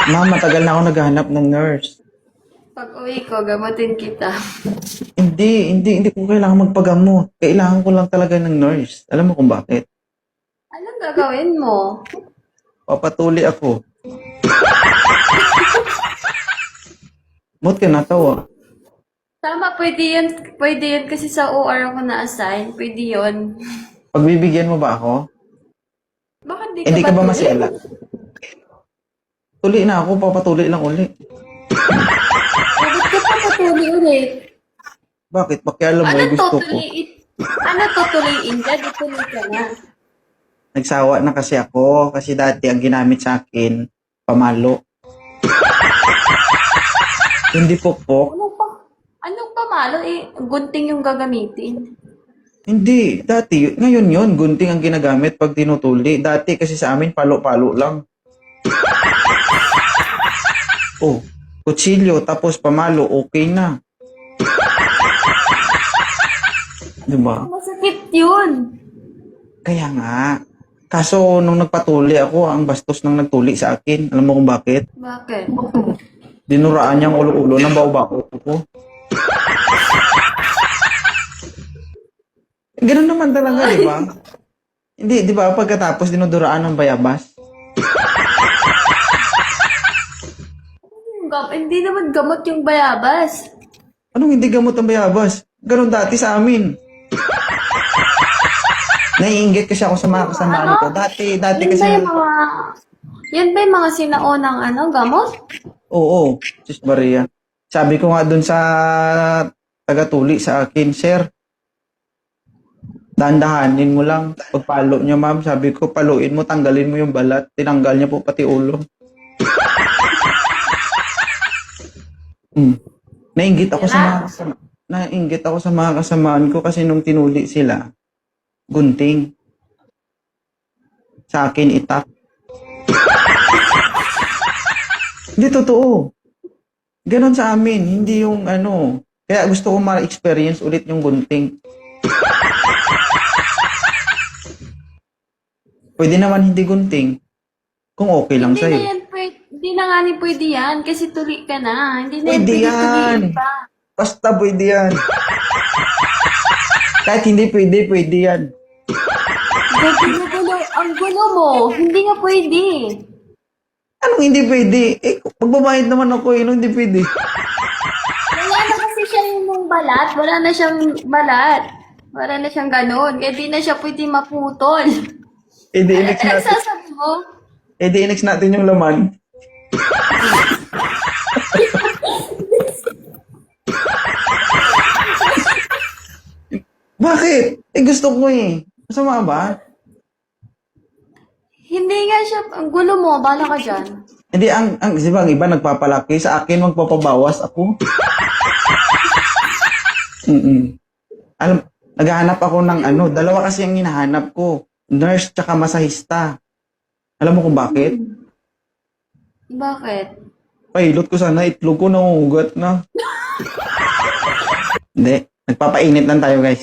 Ma'am, matagal na ako naghahanap ng nurse. Pag uwi ko, gamutin kita. Hindi ko kailangan magpagamot. Kailangan ko lang talaga ng nurse. Alam mo kung bakit? Anong gagawin mo? Papatuli ako. Ba't ka natawa? Tama, pwede yun. Pwede yun kasi sa OR ako na-assign. Pwede yun. Pagbibigyan mo ba ako? Bakit di ka Hindi ka ba tuloy? masela? Tuli na ako, papatuli lang uli. Bakit ka pa patuloy ulit? Bakit? Pakialam mo, Ano gusto ko. tutuloyin? Ano tutuloyin ka? Di tuloy ka na. Nagsawa na kasi ako kasi dati ang ginamit sa akin, pamalo. Hindi pokpok. Anong pamalo? Gunting yung gagamitin. Hindi, dati, ngayon yon gunting ang ginagamit pag tinutuli. Dati kasi sa amin, palo-palo lang. Oh, kutsilyo, tapos pamalo, okay na. Diba? Masakit yun. Kaya nga. Kaso, nung nagpatuli ako, ang bastos nang nagtuli sa akin. Alam mo kung bakit? Bakit? Dinuraan niyang ulo-ulo ng bao-bao ko. Ganun naman talaga, di ba? Hindi, di ba? Pagkatapos dinuduraan ng bayabas. Hindi naman gamot yung bayabas. Anong hindi gamot ang bayabas? Ganun dati sa amin. Naiinggit kasi ako sa mga kasamaan ko. Dati Yan kasi... ba yung mga... Yan ba yung mga sinaunang gamot? Oo, Sis Maria. Sabi ko nga dun sa taga-tuli sa akin, Sir, dahan-dahanin mo lang. Pagpalo niya, ma'am, sabi ko, paluin mo, tanggalin mo yung balat. Tinanggal niya po pati ulo. Nainggit ako sa mga nainggit ako sa mga kasamaan ko kasi nung tinuli sila, gunting. Sa akin, itak. Hindi totoo. Ganon sa amin, hindi yung ano. Kaya gusto ko ma-experience ulit yung gunting. Pwede naman hindi gunting. Kung okay lang Hindi na sa'yo. yan pwede. Hindi na nga ni pwede yan kasi tuli ka na. Hindi na Pwede yan yan. tuliin pa. Basta pwede yan. Kahit hindi pwede, pwede yan. Gulo, ang gulo mo. Hindi nga pwede. Anong hindi pwede? Eh, magbabayad naman ako eh, hindi pwede. Wala na kasi siya yung balat. Wala na siyang balat. Wala na siyang ganun. Kaya di na siya pwede maputol. Eh, di inex Ano natin. sasabi mo? Eh, di inex natin yung laman. Bakit? Eh, gusto ko eh. Masama ba? Hindi nga siya. Ang gulo mo. Bala ka dyan. Hindi, di ba, ang iba nagpapalaki. Sa akin, magpapabawas ako. Alam, naghahanap ako ng dalawa kasi ang hinahanap ko. Nurse tsaka masahista. Alam mo kung bakit? Bakit? Pilot ko sana, itlog ko nangungugat na. Hindi, nagpapainit lang tayo guys.